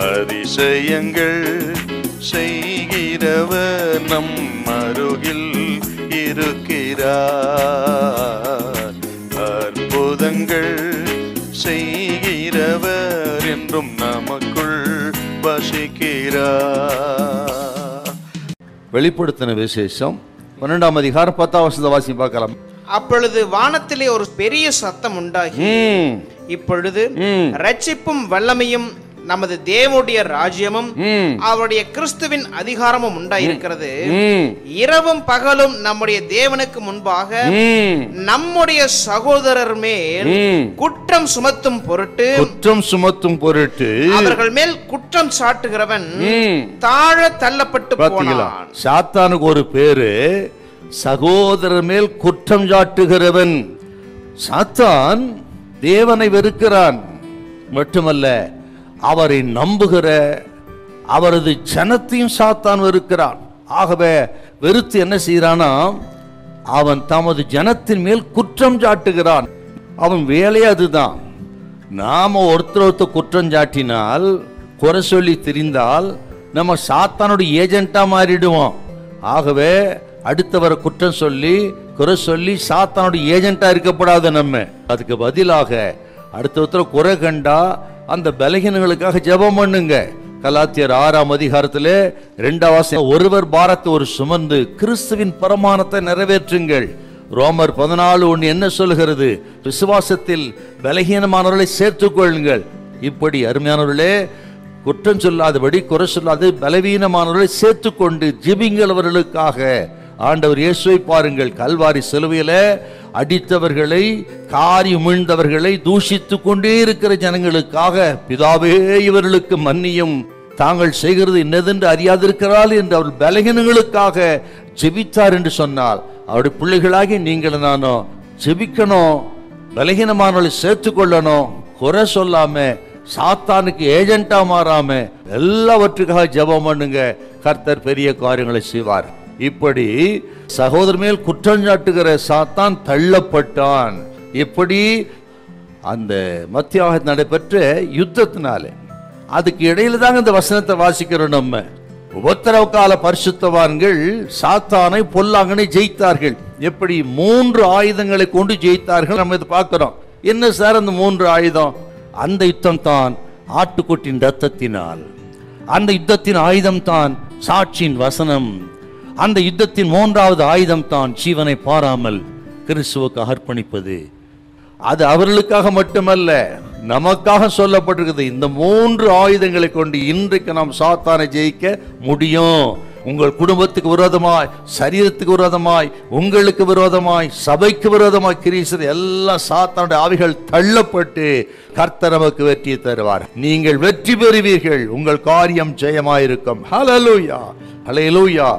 அதிசயங்கள் செய்கிறவர் நம் அருகில் இருக்கிறார். அற்புதங்கள் செய்கிறவர் என்றும் நமக்குள் வசிக்கிறார். வெளிப்படுத்தின விசேஷம் 12ஆம் அதிகாரம் 10ஆம் வசனத்தை வாசி பார்க்கலாம். அப்பொழுது வானத்திலே ஒரு பெரிய சத்தம் உண்டாகி, இப்பொழுது ரட்சிப்பும் வல்லமையும் நமது தேவனுடைய ராஜ்யமும் அவருடைய கிறிஸ்துவின் அதிகாரமும் உண்டாயிருக்கிறது. இரவும் பகலும் நம்முடைய தேவனுக்கு முன்பாக நம்முடைய சகோதரர் மேல் குற்றம் சுமத்தும் பொருட்டு அவர்கள் மேல் குற்றம் சாட்டுகிறவன் தாழ தள்ளப்பட்டு போனான். சாத்தானுக்கு ஒரு பேரு, சகோதரர் மேல் குற்றம் சாட்டுகிறவன். சாத்தான் தேவனை வெறுக்கிறான் மட்டுமல்ல, அவரை நம்புகிற அவரது ஜனத்தையும் சாத்தான் வெறுக்கிறான். ஆகவே வெறுத்து என்ன செய்யறானா, அவன் தமது ஜனத்தின் மேல் குற்றம் சாட்டுகிறான். அவன் வேலையே அதுதான். நாம ஒருத்தர் குற்றம் சாட்டினால், குறை சொல்லி திரிந்தால் நம்ம சாத்தானுடைய ஏஜென்ட்டா மாறிடுவோம். ஆகவே அடுத்தவரை குற்றம் சொல்லி குறை சொல்லி சாத்தானுடைய ஏஜென்ட்டா இருக்கப்படாது. நம்ம அதுக்கு பதிலாக அடுத்தவரை குறை கண்டா அந்த பலகீனங்களுக்காக ஜெபம் பண்ணுங்க. கலாத்தியர் 6ஆம் அதிகாரத்திலே 2ஆம் வசனம், ஒருவர் பாரத்தை ஒரு சுமந்து கிறிஸ்துவின் பிரமாணத்தை நிறைவேற்றுங்கள். ரோமர் 14:1 என்ன சொல்கிறது? விசுவாசத்தில் பலகீனமானவர்களை சேர்த்துக் கொள்ளுங்கள். இப்படி அருமையானவர்களே, குற்றம் சொல்லாதபடி குறை சொல்லாது பலவீனமானவர்களை சேர்த்துக்கொண்டு ஜெபிங்கள் அவர்களுக்காக. ஆண்டவர் இயேசுவை பாருங்கள், கல்வாரி சிலுவையில அடித்தவர்களை, காரி உமிழ்ந்தவர்களை, தூஷித்து கொண்டே இருக்கிற ஜனங்களுக்காக, பிதாவே இவர்களுக்கு மன்னியும், தாங்கள் செய்கிறது என்னதென்று அறியாதிருக்கிறாள் என்று அவர் பலகீனங்களுக்காக ஜெபித்தார் என்று சொன்னால், அவருடைய பிள்ளைகளாகி நீங்கள் நானும் ஜெபிக்கணும், பலகீனமானவர்களை சேர்த்து கொள்ளணும். குறை சொல்லாம சாத்தானுக்கு ஏஜென்ட்டா மாறாம எல்லாவற்றுக்காக ஜெபம் பண்ணுங்க. கர்த்தர் பெரிய காரியங்களை செய்வார். இப்படி சகோதரர் மேல் குற்றம் சாட்டுகிற சாத்தான் தள்ளப்பட்டான். இப்படி அந்த மத்தியாக நடைபெற்ற யுத்தத்தினாலே, அதுக்கு இடையில தாங்க இந்த வசனத்தை வாசிக்கிறோம். நம்ம உபத்திரவ கால பரிசுத்தவான்கள் சாத்தானை பொல்லாங்கனை ஜெயித்தார்கள். எப்படி 3 ஆயுதங்களை கொண்டு ஜெயித்தார்கள் நம்ம இதை பார்க்கிறோம். என்ன சார் அந்த 3 ஆயுதம்? அந்த யுத்தம் தான் ஆட்டுக்குட்டின் ரத்தத்தினால். அந்த யுத்தத்தின் ஆயுதம் தான் சாட்சியின் வசனம். அந்த யுத்தத்தின் 3வது ஆயுதம் தான் ஜீவனை பாராமல் கிறிஸ்துவுக்கு அர்ப்பணிப்பது. அது அவர்களுக்காக மட்டுமல்ல, நமக்காக சொல்லப்பட்டிருக்கிறது. இந்த 3 ஆயுதங்களை கொண்டு இன்றைக்கு நாம் சாத்தானை ஜெயிக்க முடியும். உங்கள் குடும்பத்துக்கு விரோதமாய், சரீரத்துக்கு விரோதமாய், உங்களுக்கு விரோதமாய், சபைக்கு விரோதமாய் கிரீசர் எல்லாம் சாத்தானுடைய ஆவிகள் தள்ளப்பட்டு கர்த்தர் நமக்கு வெற்றியை தருவார். நீங்கள் வெற்றி பெறுவீர்கள். உங்கள் காரியம் ஜெயமாயிருக்கும். ஹல்லேலூயா, ஹல்லேலூயா.